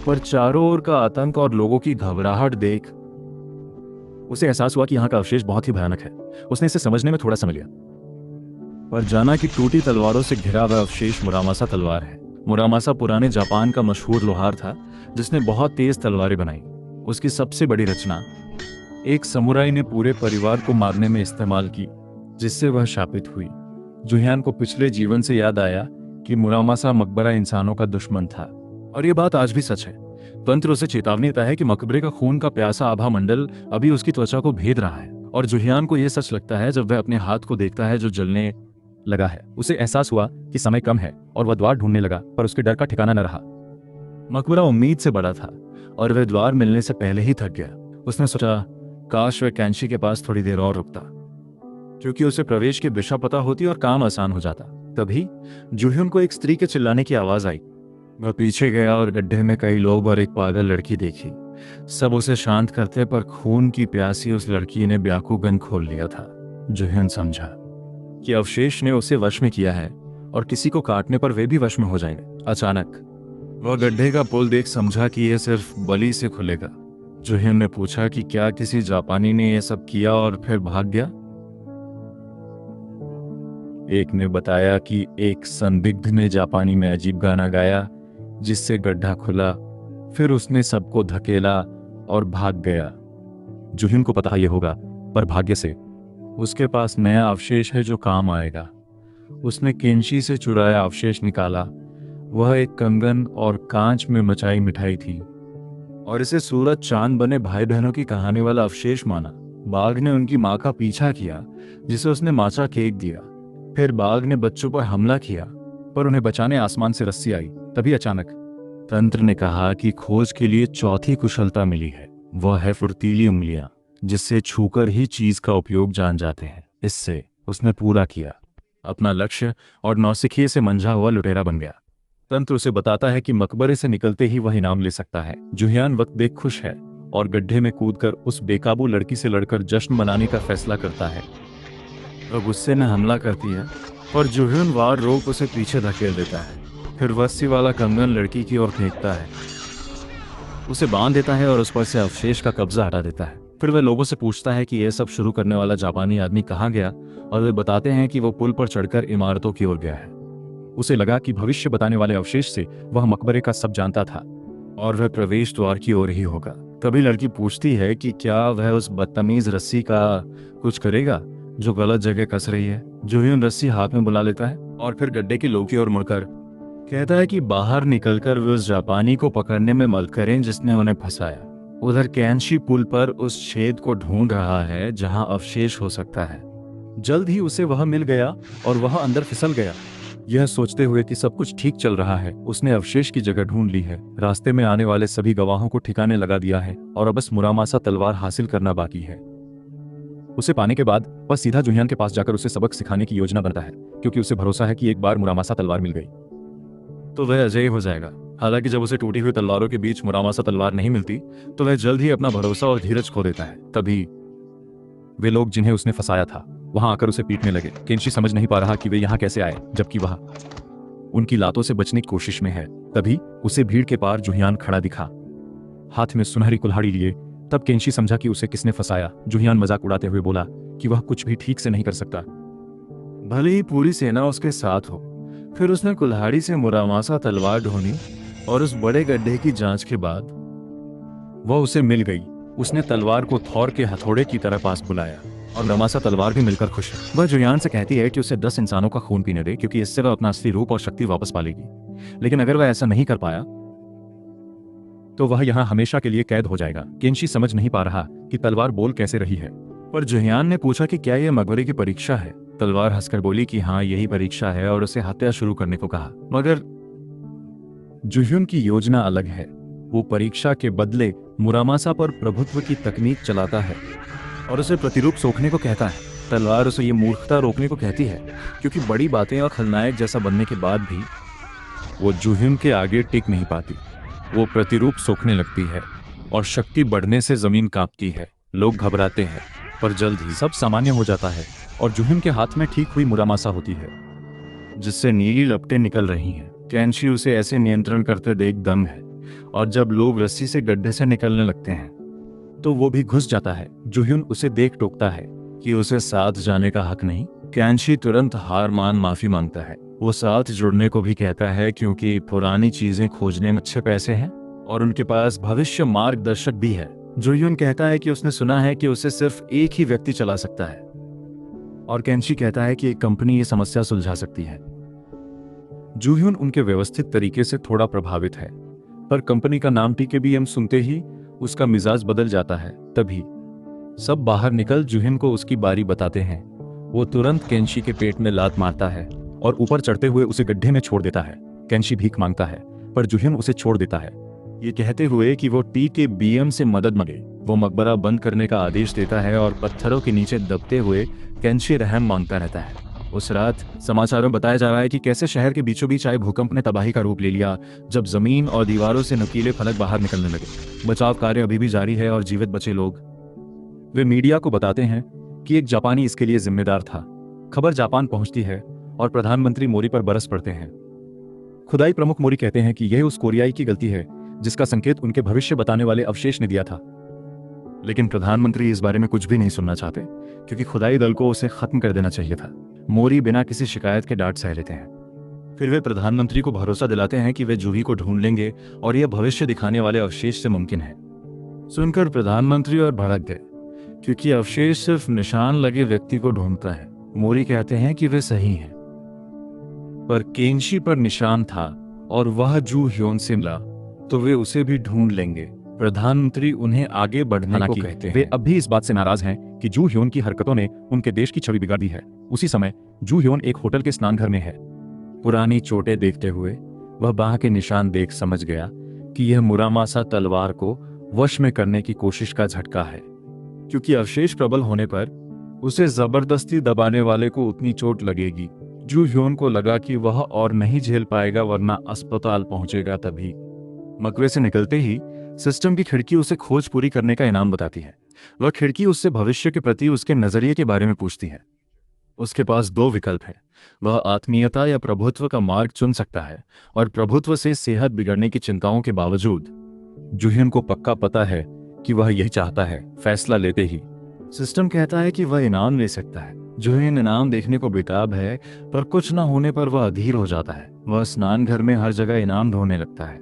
पर चारों ओर का आतंक और लोगों की घबराहट देख उसे एहसास हुआ कि यहाँ का अवशेष बहुत ही भयानक है। उसने इसे समझने में थोड़ा समय लिया, पर जाना कि टूटी तलवारों से घिरा हुआ अवशेष मुरामासा तलवार है। मुरामासा पुराने जापान का मशहूर लोहार था, जिसने बहुत तेज तलवारें बनाई। उसकी सबसे बड़ी रचना एक समुराई ने पूरे परिवार को मारने में इस्तेमाल की, जिससे वह शापित हुई। जुहियान को पिछले जीवन से याद आया कि मुरामासा मकबरा इंसानों का दुश्मन था, और यह बात आज भी सच है। तंत्र उसे चेतावनी देता है कि मकबरे का खून का प्यासा आभा मंडल अभी उसकी त्वचा को भेद रहा है, और जुहियान को यह सच लगता है जब वह अपने हाथ को देखता है जो जलने लगा है। उसे एहसास हुआ कि समय कम है और वह द्वार ढूंढने लगा, पर उसके डर का ठिकाना न रहा। मकबरा उम्मीद से बड़ा था और वह द्वार मिलने से पहले ही थक गया। उसने सोचा, काश वह कैंची के पास थोड़ी देर और रुकता, क्योंकि उसे प्रवेश की दिशा पता होती और काम आसान हो जाता। तभी जुहियन को एक स्त्री के चिल्लाने की आवाज आई। वह पीछे गया और गड्ढे में कई लोग और एक पागल लड़की देखी। सब उसे शांत करते, पर खून की प्यासी उस लड़की ने ब्याकूगन खोल लिया था। जुहियन समझा कि अवशेष ने उसे वश में किया है और किसी को काटने पर वे भी वश में हो जाएंगे। अचानक वह गड्ढे का पुल देख समझा कि यह सिर्फ बलि से खुलेगा। जुहियन ने पूछा कि क्या किसी जापानी ने यह सब किया और फिर भाग गया। एक ने बताया कि एक संदिग्ध ने जापानी में अजीब गाना गाया, जिससे गड्ढा खुला। फिर उसने सबको धकेला और भाग गया। जुहियन को पता यह होगा, पर भाग्य से उसके पास नया अवशेष है जो काम आएगा। उसने केंशी से चुराया अवशेष निकाला। वह एक कंगन और कांच में मचाई मिठाई थी, और इसे सूरज चांद बने भाई बहनों की कहानी वाला अवशेष माना। बाघ ने उनकी मां का पीछा किया, जिसे उसने माचा केक दिया। फिर बाघ ने बच्चों पर हमला किया, पर उन्हें बचाने आसमान से रस्सी आई। तभी अचानक तंत्र ने कहा कि खोज के लिए चौथी कुशलता मिली है। वह है फुर्तीली उंगलियां, जिससे छूकर ही चीज का उपयोग जान जाते हैं। इससे उसने पूरा किया अपना लक्ष्य और नौसिखिए से मंझा हुआ लुटेरा बन गया। तंत्र उसे बताता है कि मकबरे से निकलते ही वह इनाम ले सकता है। जुहियान वक्त देख खुश है और गड्ढे में कूदकर उस बेकाबू लड़की से लड़कर जश्न मनाने का फैसला करता है। वह गुस्से में हमला करती है, पर जुहियन वार रोक उसे पीछे धकेल देता है। फिर वस्सी वाला कंगन लड़की की ओर फेंकता है, उसे बांध देता है और उस पर से अवशेष का कब्जा हटा देता है। फिर वह लोगों से पूछता है कि यह सब शुरू करने वाला जापानी आदमी कहाँ गया, और वे बताते हैं कि वो पुल पर चढ़कर इमारतों की ओर गया है। उसे लगा कि भविष्य बताने वाले अवशेष से वह मकबरे का सब जानता था और वह प्रवेश द्वार की ओर ही होगा। तभी लड़की पूछती है कि क्या वह उस बदतमीज रस्सी का कुछ करेगा जो गलत जगह कस रही है। जुहियन रस्सी हाथ में बुला लेता है और फिर गड्ढे की लोग की ओर मुड़कर कहता है कि बाहर निकलकर वे उस जापानी को पकड़ने में मदद करें जिसने उन्हें फंसाया। उधर कैंशी पुल पर उस छेद को ढूंढ रहा है जहां अवशेष हो सकता है। जल्द ही उसे वह मिल गया और वह अंदर फिसल गया। यह सोचते हुए कि सब कुछ ठीक चल रहा है, उसने अवशेष की जगह ढूंढ ली है। रास्ते में आने वाले सभी गवाहों को ठिकाने लगा दिया है और अब बस मुरामासा तलवार हासिल करना बाकी है। उसे पाने के बाद वह सीधा जुहियान के पास जाकर उसे सबक सिखाने की योजना बनाता है, क्योंकि उसे भरोसा है कि एक बार मुरामासा तलवार मिल गई तो वह अजय हो जाएगा। हालांकि जब उसे टूटी हुई तलवारों के बीच मुरामासा तलवार नहीं मिलती तो वह जल्द ही अपना भरोसा और धीरज खो देता है। तभी वे लोग जिन्हें उसने फंसाया था वहां आकर उसे पीटने लगे। केंशी समझ नहीं पा रहा कि वे यहाँ कैसे आए, जबकि वह उनकी लातों से बचने की कोशिश में है। तभी उसे भीड़ के पार जुहियान खड़ा दिखा, हाथ में सुनहरी कुल्हाड़ी लिए। तब केंशी समझा कि उसे किसने फंसाया। जुहियान मजाक उड़ाते हुए बोला कि वह कुछ भी ठीक से नहीं कर सकता, भले ही पूरी सेना उसके साथ हो। फिर उसने कुल्हाड़ी से मुरामासा तलवार ढूंढी और उस बड़े गड्ढे की जांच के बाद वह उसे मिल गई। उसने तलवार को थॉर के हथौड़े की तरह पास बुलाया और मुरामासा तलवार भी मिलकर खुश है। वह जुहियान से कहती है कि उसे 10 इंसानों का खून पीने दे, क्योंकि इससे वह अपना असली रूप और शक्ति वापस पालेगी। लेकिन अगर वह ऐसा नहीं कर पाया तो वह यहाँ हमेशा के लिए कैद हो जाएगा। केंशी समझ नहीं पा रहा कि तलवार बोल कैसे रही है। पर जुहियान ने पूछा कि क्या यह मकबरे की परीक्षा है। तलवार हंसकर बोली कि हाँ, यही परीक्षा है, और उसे हत्या शुरू करने को कहा। मगर जुह्युन की योजना अलग है। वो परीक्षा के बदले मुरामासा पर प्रभुत्व की तकनीक चलाता है और उसे प्रतिरूप सोखने को कहता है। तलवार उसे ये मूर्खता रोकने को कहती है, क्योंकि बड़ी बातें और खलनायक जैसा बनने के बाद भी वो जुह्युन के आगे टिक नहीं पाती। वो प्रतिरूप सोखने लगती है और शक्ति बढ़ने से जमीन कांपती है। लोग घबराते हैं, पर जल्द ही सब सामान्य हो जाता है और जुह्युन के हाथ में ठीक हुई मुरामासा होती है, जिससे नीली लपटें निकल रही हैं। केंशी उसे ऐसे नियंत्रण करते देख दंग है, और जब लोग रस्सी से गड्ढे से निकलने लगते हैं तो वो भी घुस जाता है। जुह्युन उसे देख टोकता है कि उसे साथ जाने का हक नहीं। केंशी तुरंत हार मान माफी मांगता है। वो साथ जुड़ने को भी कहता है, क्योंकि पुरानी चीजें खोजने में अच्छे पैसे हैं और उनके पास भविष्य मार्गदर्शक भी है। जुह्युन कहता है कि उसने सुना है कि उसे सिर्फ एक ही व्यक्ति चला सकता है, और केंशी कहता है कि एक कंपनी ये समस्या सुलझा सकती है। जुह्युन उनके व्यवस्थित तरीके से थोड़ा प्रभावित है, पर कंपनी का नाम TKBM सुनते ही उसका मिजाज बदल जाता है। तभी सब बाहर निकल जुह्युन को उसकी बारी बताते हैं। वो तुरंत केंशी के पेट में लात मारता है और ऊपर चढ़ते हुए उसे गड्ढे में छोड़ देता है। केंशी भीख मांगता है, पर जुह्युन उसे छोड़ देता है, ये कहते हुए कि वो TKBM से मदद मांगे। वो मकबरा बंद करने का आदेश देता है और पत्थरों के नीचे दबते हुए केंशी रहम मांगता रहता है। उस रात समाचारों में बताया जा रहा है कि कैसे शहर के बीचों बीच आए भूकंप ने तबाही का रूप ले लिया, जब जमीन और दीवारों से नुकीले फलक बाहर निकलने लगे। बचाव कार्य अभी भी जारी है और जीवित बचे लोग वे मीडिया को बताते हैं कि एक जापानी इसके लिए जिम्मेदार था। खबर जापान पहुंचती है और प्रधानमंत्री मोरी पर बरस पड़ते हैं। खुदाई प्रमुख मोरी कहते हैं कि यह उस कोरियाई की गलती है जिसका संकेत उनके भविष्य बताने वाले अवशेष ने दिया था। लेकिन प्रधानमंत्री इस बारे में कुछ भी नहीं सुनना चाहते, क्योंकि खुदाई दल को उसे खत्म कर देना चाहिए था। मोरी बिना किसी शिकायत के डांट सह लेते हैं। फिर वे प्रधानमंत्री को भरोसा दिलाते हैं कि वे जूही को ढूंढ लेंगे और यह भविष्य दिखाने वाले अवशेष से मुमकिन है। सुनकर प्रधानमंत्री और भड़क गए, क्योंकि अवशेष सिर्फ निशान लगे व्यक्ति को ढूंढता है। मोरी कहते हैं कि वे सही हैं, पर केंशी पर निशान था और वह जू ह्योन से मिला तो वे उसे भी ढूंढ लेंगे। प्रधानमंत्री उन्हें आगे बढ़ने को कहते हैं। वे अब भी इस बात से नाराज हैं कि जू ह्योन की हरकतों ने उनके देश की छवि बिगाड़ दी है। उसी समय जू ह्योन एक होटल के स्नान घर में है। पुरानी चोटें देखते हुए वह बाह के निशान देख समझ गया कि यह मुरामासा तलवार को वश में करने की कोशिश का झटका है, क्योंकि अवशेष प्रबल होने पर उसे जबरदस्ती दबाने वाले को उतनी चोट लगेगी। जू ह्योन को लगा कि वह और नहीं झेल पाएगा, वरना अस्पताल पहुंचेगा। तभी मकबरे से निकलते ही सिस्टम की खिड़की उसे खोज पूरी करने का इनाम बताती है। वह खिड़की उससे भविष्य के प्रति उसके नजरिए के बारे में पूछती है। उसके पास 2 विकल्प हैं। वह आत्मीयता या प्रभुत्व का मार्ग चुन सकता है, और प्रभुत्व से सेहत बिगड़ने की चिंताओं के बावजूद जुह्युन को पक्का पता है कि वह यही चाहता है। फैसला लेते ही सिस्टम कहता है कि वह इनाम ले सकता है। जुह्युन इनाम देखने को बेताब है, पर कुछ न होने पर वह अधीर हो जाता है। वह स्नान घर में हर जगह इनाम ढूंढने लगता है।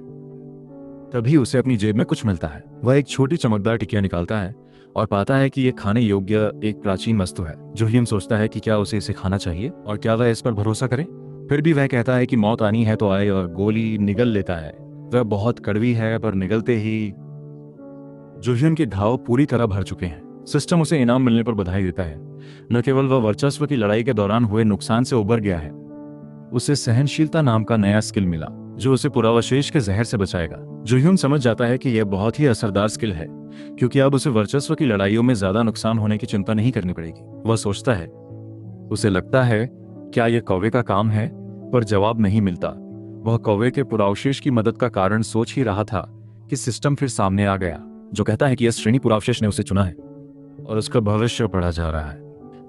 तभी उसे अपनी जेब में कुछ मिलता है। वह एक छोटी चमकदार टिकिया निकालता है और पाता है कि यह खाने योग्य एक प्राचीन वस्तु है। जुह्युन सोचता है कि क्या उसे इसे खाना चाहिए और क्या वह इस पर भरोसा करे। फिर भी वह कहता है कि मौत आनी है तो आए, और गोली निगल लेता है। वह बहुत कड़वी है, पर निगलते ही जुह्युन के घाव पूरी तरह भर चुके हैं। सिस्टम उसे इनाम मिलने पर बधाई देता है। न केवल वह वर्चस्व की लड़ाई के दौरान हुए नुकसान से उबर गया है, उसे सहनशीलता नाम का नया स्किल मिला, जो उसे पुरावशेष के जहर से बचाएगा। जुह्युन समझ जाता है कि यह बहुत ही असरदार स्किल है, क्योंकि अब उसे वर्चस्व की लड़ाइयों में ज्यादा नुकसान होने की चिंता नहीं करनी पड़ेगी। वह सोचता है, उसे लगता है क्या यह कौवे का काम है, पर जवाब नहीं मिलता। वह कौवे के पुरावशेष की मदद का कारण सोच ही रहा था कि सिस्टम फिर सामने आ गया, जो कहता है कि यह श्रेणी पुरावशेष ने उसे चुना है और उसका भविष्य पढ़ा जा रहा है।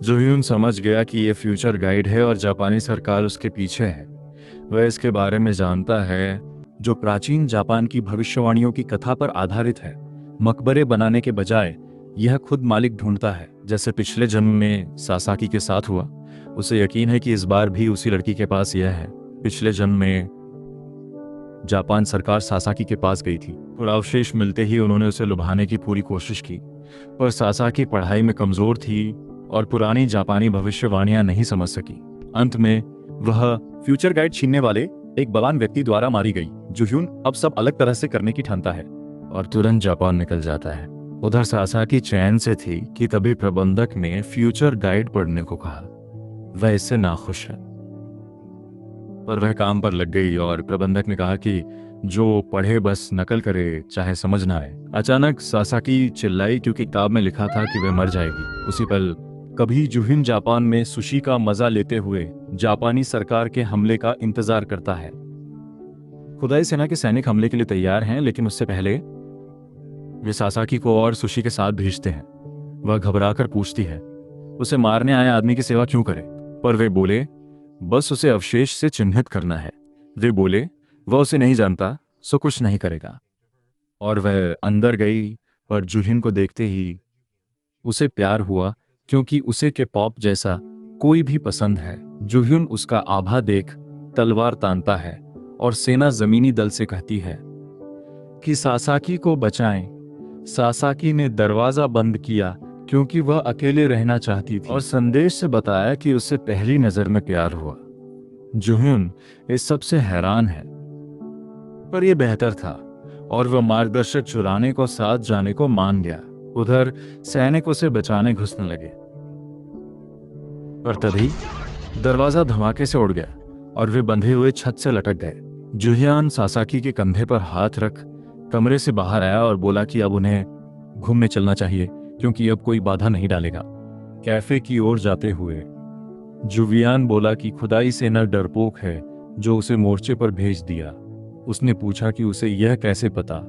जुह्यून समझ गया कि ये फ्यूचर गाइड है और जापानी सरकार उसके पीछे है। वह इसके बारे में जानता है, जो प्राचीन जापान की भविष्यवाणियों की कथा पर आधारित है। मकबरे बनाने के बजाय यह खुद मालिक ढूंढता है, जैसे पिछले जन्म में सासाकी के साथ हुआ। उसे यकीन है कि इस बार भी उसी लड़की के पास यह है। पिछले जन्म में जापान सरकार सासाकी के पास गई थी और अवशेष मिलते ही उन्होंने उसे लुभाने की पूरी कोशिश की, पर सासाकी पढ़ाई में कमजोर थी और पुरानी जापानी भविष्यवाणियां नहीं समझ सकी। अंत में वह फ्यूचर गाइड छीनने वाले एक बलवान व्यक्ति द्वारा मारी गई। जुह्यून अब सब अलग तरह से करने की ठानता है और तुरंत जापान निकल जाता है। उधर सासाकी चैन से थी कि तभी प्रबंधक ने फ्यूचर गाइड पढ़ने को कहा। वह इससे नाखुश है, पर वह काम पर लग गई और प्रबंधक ने कहा कि जो पढ़े बस नकल करे, चाहे समझ ना आए। अचानक सासाकी चिल्लाई क्योंकि किताब में लिखा था कि वह मर जाएगी। उसी पल कभी जुह्यून जापान में सुशी का मजा लेते हुए जापानी सरकार के हमले का इंतजार करता है। खुदाई सेना के सैनिक हमले के लिए तैयार हैं, लेकिन उससे पहले वे सासाकी को और सुशी के साथ भेजते हैं। वह घबराकर पूछती है, उसे मारने आए आदमी की सेवा क्यों करे? पर वे बोले, बस उसे अवशेष से चिन्हित करना है। वे बोले, वह उसे नहीं जानता, सो कुछ नहीं करेगा। और वह अंदर गई, पर जुह्यून को देखते ही उसे प्यार हुआ, क्योंकि उसे के पॉप जैसा कोई भी पसंद है। जुह्यून उसका आभा देख तलवार तानता है और सेना जमीनी दल से कहती है कि सासाकी को बचाएं। सासाकी ने दरवाजा बंद किया क्योंकि वह अकेले रहना चाहती थी और संदेश से बताया कि उसे पहली नजर में प्यार हुआ। जुह्यून इस सब से हैरान है, पर यह बेहतर था और वह मार्गदर्शक चुराने को साथ जाने को मान गया। उधर सैनिक उसे बचाने घुसने लगे, पर तभी दरवाजा धमाके से उड़ गया और वे बंधे हुए छत से लटक गए। जुह्यान सासाकी के कंधे पर हाथ रख कमरे से बाहर आया और बोला कि अब उन्हें घूमने चलना चाहिए, क्योंकि अब कोई बाधा नहीं डालेगा। कैफे की ओर जाते हुए जुवियान बोला कि खुदाई सेना डरपोक है जो उसे मोर्चे पर भेज दिया। उसने पूछा कि उसे यह कैसे पता।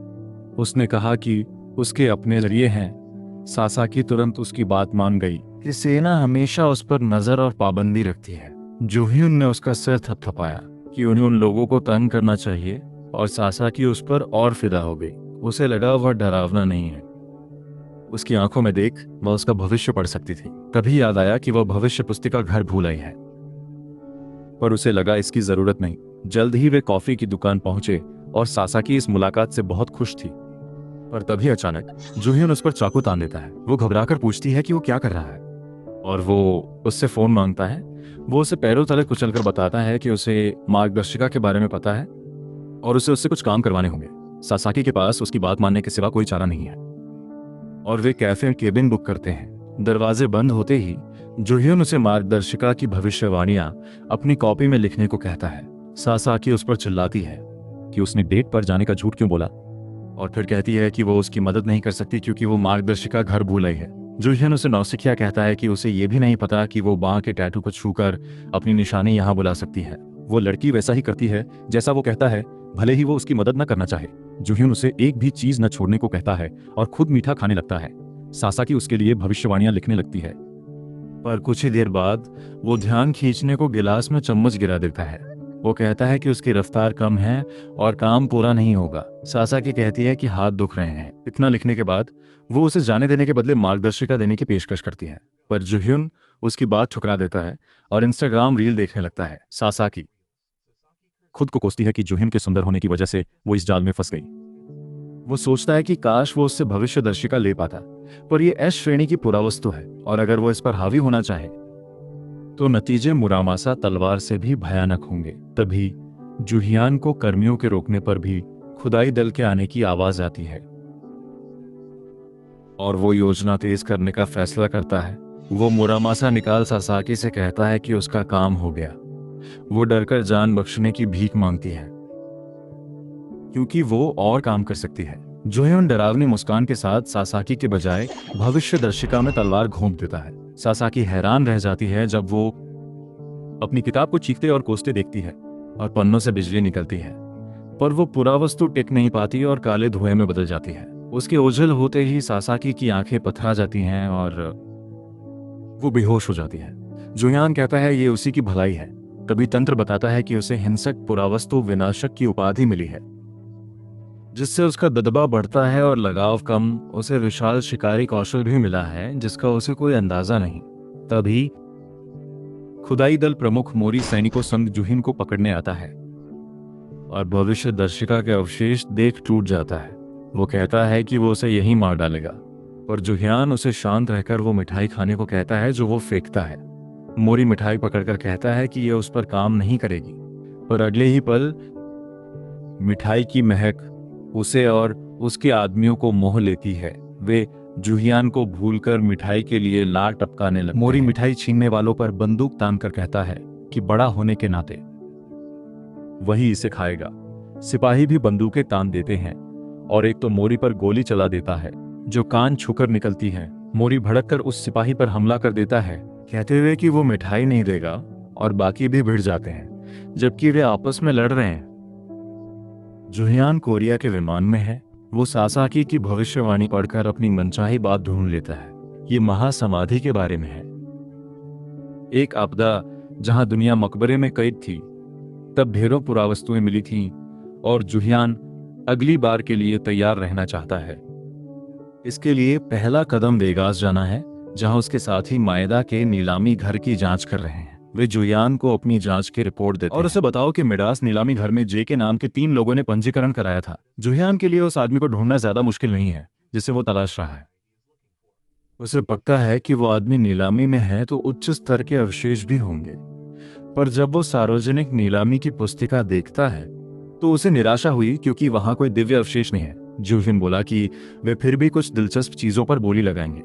उसने कहा कि उसके अपने जरिए हैं। सासाकी तुरंत उसकी बात मान गई कि सेना हमेशा उस पर नजर और पाबंदी रखती है। जुह्यून ने उसका सिर थपथपाया कि उन्हें उन लोगों को तंग करना चाहिए और सासाकी उस पर और फिदा हो गई। उसे लगा वह डरावना नहीं है। उसकी आंखों में देख वह उसका भविष्य पढ़ सकती थी। तभी याद आया कि वह भविष्य पुस्तिका घर भूल आई है, पर उसे लगा इसकी जरूरत नहीं। जल्द ही वे कॉफी की दुकान पहुंचे और सासाकी इस मुलाकात से बहुत खुश थी। पर तभी अचानक जुह्यून उस पर चाकू तान देता है। वो घबराकर पूछती है कि वो क्या कर रहा है और वो उससे फोन मांगता है। वो उसे पैरों तले कुचलकर बताता है कि उसे मार्गदर्शिका के बारे में पता है और उसे उससे कुछ काम करवाने होंगे। सासाकी के पास उसकी बात मानने के सिवा कोई चारा नहीं है और वे कैफे केबिन बुक करते हैं। दरवाजे बंद होते ही जुह्यून उसे मार्गदर्शिका की भविष्यवाणियां अपनी कॉपी में लिखने को कहता है। सासाकी उस पर चिल्लाती है कि उसने डेट पर जाने का झूठ क्यों बोला और फिर कहती है कि वो उसकी मदद नहीं कर सकती क्योंकि वो मार्गदर्शिका घर भूल आई है। जुह्यून उसे नौसिखिया कहता है कि उसे ये भी नहीं पता कि वो बांह के टैटू को छूकर अपनी निशानी यहाँ बुला सकती है। वो लड़की वैसा ही करती है जैसा वो कहता है, भले ही वो उसकी मदद न करना चाहे। जुह्यून उसे एक भी चीज न छोड़ने को कहता है और खुद मीठा खाने लगता है। सासाकी उसके लिए भविष्यवाणियां लिखने लगती है, पर कुछ ही देर बाद वो ध्यान खींचने को गिलास में चम्मच गिरा देता है। वो कहता है कि उसकी रफ्तार कम है और काम पूरा नहीं होगा। सासाकी कहती है कि हाथ दुख रहे हैं। इतना लिखने के बाद वो उसे जाने देने के बदले मार्गदर्शिका देने की पेशकश करती है, पर जुह्यून उसकी बात ठुकरा देता है और इंस्टाग्राम रील देखने लगता है। सासाकी खुद को कोसती है कि जुह्यून के सुंदर होने की वजह से वो इस जाल में फंस गई। वो सोचता है कि काश वो उससे भविष्यदर्शिका ले पाता, पर यह एश श्रेणी की पुरावस्तु है और अगर वो इस पर हावी होना चाहे तो नतीजे मुरामासा तलवार से भी भयानक होंगे। तभी जुह्यान को कर्मियों के रोकने पर भी खुदाई दल के आने की आवाज आती है और वो योजना तेज करने का फैसला करता है। वो मुरामासा निकाल सासाकी से कहता है कि उसका काम हो गया। वो डरकर जान बख्शने की भीख मांगती है क्योंकि वो और काम कर सकती है। जुह्यून डरावनी मुस्कान के साथ सासाकी के बजाय भविष्यदर्शिका में तलवार घोंप देता है। सासाकी हैरान रह जाती है जब वो अपनी किताब को चीखते और कोसते देखती है और पन्नों से बिजली निकलती है, पर वो पुरावस्तु टिक नहीं पाती और काले धुएं में बदल जाती है। उसके ओझल होते ही सासाकी की आंखें पथरा जाती हैं और वो बेहोश हो जाती है। जुहियान कहता है ये उसी की भलाई है। तभी तंत्र बताता है कि उसे हिंसक, पुरावस्तु, विनाशक की उपाधि मिली है, जिससे उसका दबदबा बढ़ता है और लगाव कम। उसे विशाल शिकारी कौशल भी मिला है जिसका उसे कोई अंदाजा नहीं। तभी खुदाई दल प्रमुख मोरी सैनिकों संग जुहिन को पकड़ने आता है और भविष्य दर्शिका के अवशेष देख टूट जाता है। वो कहता है कि वो उसे यहीं मार डालेगा, पर जुहियान उसे शांत रहकर वो मिठाई खाने को कहता है जो वो फेंकता है। मोरी मिठाई पकड़कर कहता है कि यह उस पर काम नहीं करेगी, पर अगले ही पल मिठाई की महक उसे और उसके आदमियों को मोह लेती है। वे जुहियान को भूलकर मिठाई के लिए लार टपकाने लगते हैं। मोरी मिठाई छीनने वालों पर बंदूक तान कर कहता है कि बड़ा होने के नाते वही इसे खाएगा। सिपाही भी बंदूकें तान देते हैं और एक तो मोरी पर गोली चला देता है जो कान छूकर निकलती है। मोरी भड़ककर उस सिपाही पर हमला कर देता है, कहते हुए कि वो मिठाई नहीं देगा, और बाकी भी भिड़ जाते हैं जबकि वे आपस में लड़ रहे हैं। जुहियान कोरिया के विमान में है। वो सासाकी की भविष्यवाणी पढ़कर अपनी मनचाही बात ढूंढ लेता है। ये महासमाधि के बारे में है, एक आपदा जहां दुनिया मकबरे में कैद थी। तब ढेरों पुरावस्तुएं मिली थीं और जुहियान अगली बार के लिए तैयार रहना चाहता है। इसके लिए पहला कदम वेगास जाना है, जहां उसके साथी मायदा के नीलामी घर की जांच कर रहे हैं। वे जुहियान को अपनी जांच की रिपोर्ट देते और उसे बताओ कि मिडास नीलामी घर में जे के नाम के 3 लोगों ने पंजीकरण कराया था। जुहियान के लिए उस आदमी को ढूंढना ज्यादा मुश्किल नहीं है जिसे वो तलाश रहा है। उसे पक्का है कि वो आदमी नीलामी में है तो उच्च स्तर के अवशेष भी होंगे, पर जब वो सार्वजनिक नीलामी की पुस्तिका देखता है तो उसे निराशा हुई क्योंकि वहां कोई दिव्य अवशेष नहीं है। जुहिन बोला कि वे फिर भी कुछ दिलचस्प चीजों पर बोली लगाएंगे,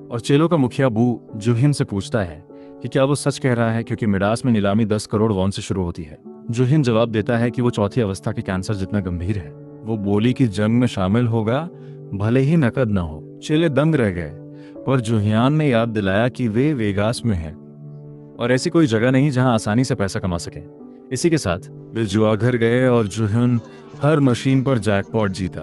और चेलो का मुखिया बू जुहिन से पूछता है कि क्या वो सच कह रहा है, क्योंकि मिडास में नीलामी 10 करोड़ वॉन से शुरू होती है। जुहिन जवाब देता है कि वो चौथी अवस्था के कैंसर जितना गंभीर है। वो बोली कि जंग में शामिल होगा भले ही नकद न हो। चेले दंग रह गए, पर जुहियान ने याद दिलाया कि वे वेगास में हैं और ऐसी कोई जगह नहीं जहां आसानी से पैसा कमा सके। इसी के साथ वे जुआघर गए और जुहिन हर मशीन पर जैकपॉट जीता।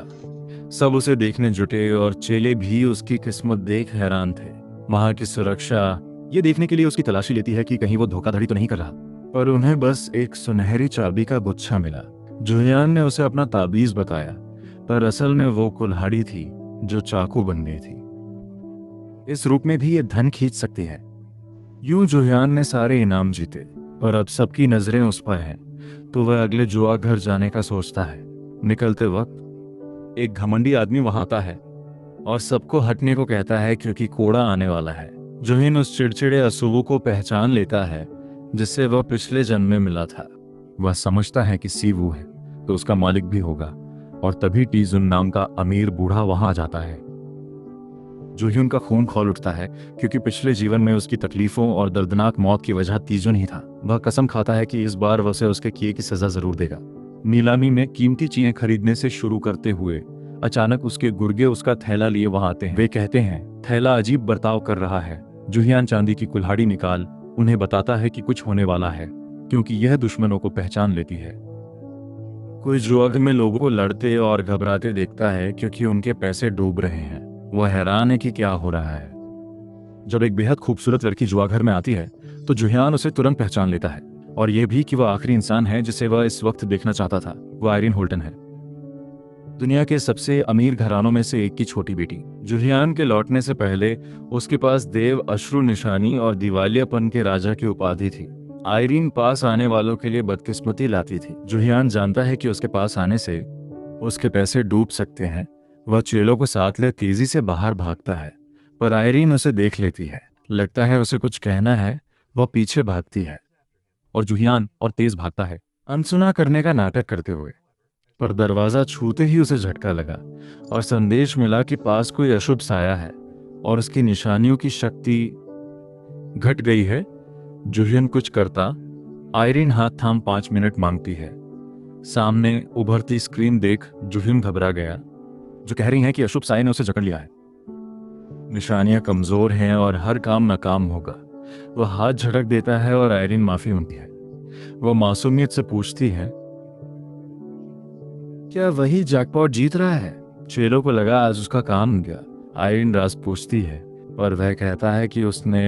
सब उसे देखने जुटे और चेले भी उसकी किस्मत देख हैरान थे। वहां की सुरक्षा ये देखने के लिए उसकी तलाशी लेती है कि कहीं वो धोखाधड़ी तो नहीं कर रहा, पर उन्हें बस एक सुनहरी चाबी का गुच्छा मिला। जुहियान ने उसे अपना ताबीज बताया, पर असल में वो कुल्हाड़ी थी जो चाकू बन गई थी। इस रूप में भी ये धन खींच सकती है। यूं जुहियान ने सारे इनाम जीते, पर अब सबकी नजरें उस पर हैं, तो वह अगले जुआ घर जाने का सोचता है। निकलते वक्त एक घमंडी आदमी वहां आता है और सबको हटने को कहता है क्योंकि कोड़ा आने वाला है। जुहिन उस चिड़चिड़े असूबू को पहचान लेता है जिससे वह पिछले जन्म में मिला था। वह समझता है कि सीवू है तो उसका मालिक भी होगा, और तभी टीजुन नाम का अमीर बूढ़ा वहां आ जाता है। जुहिन का खून खौल उठता है क्योंकि पिछले जीवन में उसकी तकलीफों और दर्दनाक मौत की वजह तीजुन ही था। वह कसम खाता है कि इस बार वह उसे उसके किए की सजा जरूर देगा। नीलामी में कीमती चीजें खरीदने से शुरू करते हुए अचानक उसके गुर्गे उसका थैला लिए वहां आते हैं। वे कहते हैं थैला अजीब बर्ताव कर रहा है। जुहियान चांदी की कुल्हाड़ी निकाल उन्हें बताता है कि कुछ होने वाला है, क्योंकि यह दुश्मनों को पहचान लेती है। कोई जुआग में लोगों को लड़ते और घबराते देखता है क्योंकि उनके पैसे डूब रहे हैं। वह हैरान है कि क्या हो रहा है। जब एक बेहद खूबसूरत लड़की जुआघर में आती है तो जुहियान उसे तुरंत पहचान लेता है, और यह भी कि वह आखिरी इंसान है जिसे वह इस वक्त देखना चाहता था। वह आयरिन होल्टन है, दुनिया के सबसे अमीर घरानों में से एक की छोटी बेटी। जुहियान के लौटने से पहले उसके पास देव, अश्रु निशानी और दिवालियापन के राजा की उपाधि थी। आयरीन पास आने वालों के लिए बदकिस्मती लाती थी। जुहियान जानता है कि उसके पास आने से उसके पैसे डूब सकते हैं। वह चेलों को साथ ले तेजी से बाहर भागता है, पर आयरीन उसे देख लेती है। लगता है उसे कुछ कहना है। वह पीछे भागती है और जुहियान और तेज भागता है, अनसुना करने का नाटक करते हुए। पर दरवाजा छूते ही उसे झटका लगा और संदेश मिला कि पास कोई अशुभ साया है और उसकी निशानियों की शक्ति घट गई है। जुहियन कुछ करता, आयरीन हाथ थाम 5 मिनट मांगती है। सामने उभरती स्क्रीन देख जुहियन घबरा गया, जो कह रही है कि अशुभ साया ने उसे जकड़ लिया है। निशानियां कमजोर हैं और हर काम नाकाम होगा। वह हाथ झटक देता है और आयरीन माफी मांगती है। वह मासूमियत से पूछती है, क्या वही जैकपॉट जीत रहा है? चेलों को लगा आज उसका काम हो गया। आयरीन राज पूछती है, और वह कहता है कि उसने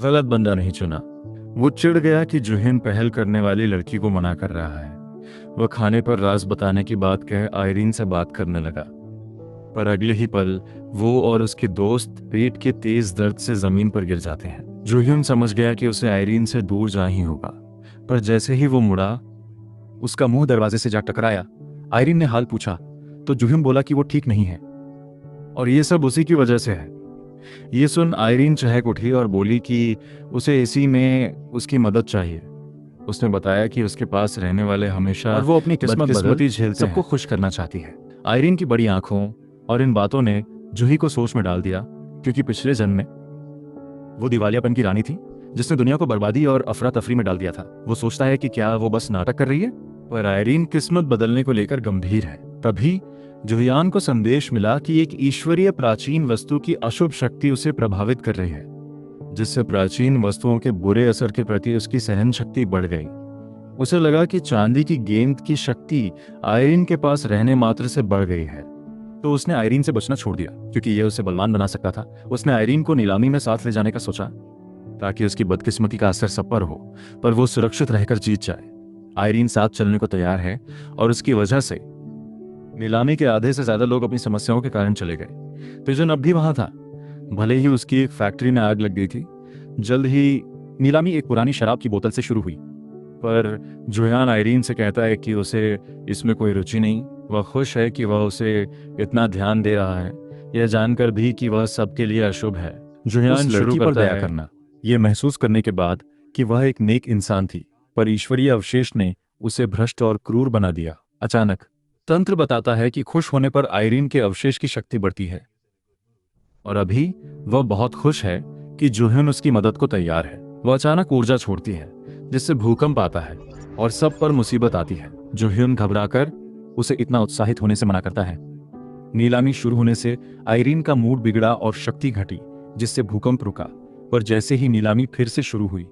गलत बंदा नहीं चुना। वो चिढ़ गया कि जुहिन पहल करने वाली लड़की को मना कर रहा है। वह खाने पर राज बताने की बात कह आयरीन से बात करने लगा, पर अगले ही पल वो और उसके दोस्त पेट के तेज दर्द से जमीन पर गिर जाते हैं। जुहिन समझ गया कि उसे आयरीन से दूर जाना ही होगा, पर जैसे ही वो मुड़ा, उसका मुंह दरवाजे से जा टकराया। आयरीन ने हाल पूछा तो जुहिन बोला कि वो ठीक नहीं है और ये सब उसी की वजह से है। ये सुन आयरीन चहक उठी और बोली कि उसे इसी में उसकी मदद चाहिए। उसने बताया कि उसके पास रहने वाले हमेशा और वो अपनी बदकिस्मती झेलते सबको खुश करना चाहती है। आयरीन की बड़ी आंखों और इन बातों ने जूही को सोच में डाल दिया, क्योंकि पिछले जन्म में वो दिवालियापन की रानी थी जिसने दुनिया को बर्बादी और अफरा तफरी में डाल दिया था। वो सोचता है कि क्या वो बस नाटक कर रही है, पर आयरीन किस्मत बदलने को लेकर गंभीर है। तभी जुहियान को संदेश मिला कि एक ईश्वरीय प्राचीन वस्तु की अशुभ शक्ति उसे प्रभावित कर रही है, जिससे प्राचीन वस्तुओं के बुरे असर के प्रति उसकी सहन शक्ति बढ़ गई। उसे लगा कि चांदी की गेंद की शक्ति आयरीन के पास रहने मात्र से बढ़ गई है, तो उसने आयरीन से बचना छोड़ दिया, क्योंकि यह उसे बलवान बना सकता था। उसने आयरीन को नीलामी में साथ ले जाने का सोचा, ताकि उसकी बदकिस्मती का असर सब पर हो, पर वो सुरक्षित रहकर जीत जाए। आयरीन साथ चलने को तैयार है और उसकी वजह से नीलामी के आधे से ज्यादा लोग अपनी समस्याओं के कारण चले गए। पिजन अब भी वहां था, भले ही उसकी एक फैक्ट्री में आग लग गई थी। जल्द ही नीलामी एक पुरानी शराब की बोतल से शुरू हुई, पर जुहियान आयरीन से कहता है कि उसे इसमें कोई रुचि नहीं। वह खुश है कि वह उसे इतना ध्यान दे रहा है, यह जानकर भी कि वह सबके लिए अशुभ है। जुहियान शुरू पर दया करना, यह महसूस करने के बाद कि वह एक नेक इंसान थी, पर ईश्वरीय अवशेष ने उसे भ्रष्ट और क्रूर बना दिया। अचानक तंत्र बताता है कि खुश होने पर आयरीन के अवशेष की शक्ति बढ़ती है, और अभी वह बहुत खुश है कि जुहिन उसकी मदद को तैयार है। वह अचानक ऊर्जा छोड़ती है, जिससे भूकंप आता है और सब पर मुसीबत आती है। जुहिन घबराकर उसे इतना उत्साहित होने से मना करता है। नीलामी शुरू होने से आयरीन का मूड बिगड़ा और शक्ति घटी, जिससे भूकंप रुका। पर जैसे ही नीलामी फिर से शुरू हुई,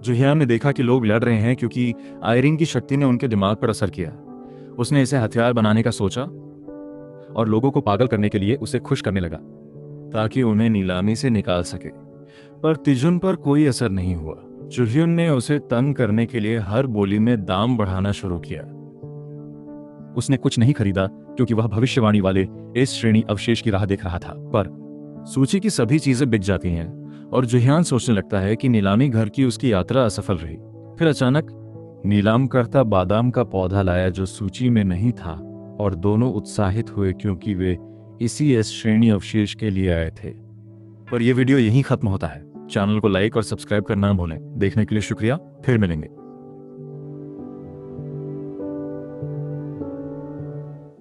जुहियान ने देखा कि लोग लड़ रहे हैं, क्योंकि आयरीन की शक्ति ने उनके दिमाग पर असर किया। उसने इसे हथियार बनाने का सोचा और लोगों को पागल करने के लिए उसे खुश करने लगा, ताकि उन्हें नीलामी से निकाल सके। पर तिजुन पर कोई असर नहीं हुआ। जुहियन ने उसे तंग करने के लिए हर बोली में दाम बढ़ाना शुरू किया। उसने कुछ नहीं खरीदा, क्योंकि वह भविष्यवाणी वाले इस श्रेणी अवशेष की राह देख रहा था। पर सूची की सभी चीजें बिक जाती हैं और जुहियान सोचने लगता है कि नीलामी घर की उसकी यात्रा असफल रही। फिर अचानक नीलाम करता बादाम का पौधा लाया, जो सूची में नहीं था, और दोनों उत्साहित हुए क्योंकि वे इसी एस श्रेणी अवशेष के लिए आए थे। पर यह वीडियो यहीं खत्म होता है। चैनल को लाइक और सब्सक्राइब करना न भूलें। देखने के लिए शुक्रिया, फिर मिलेंगे।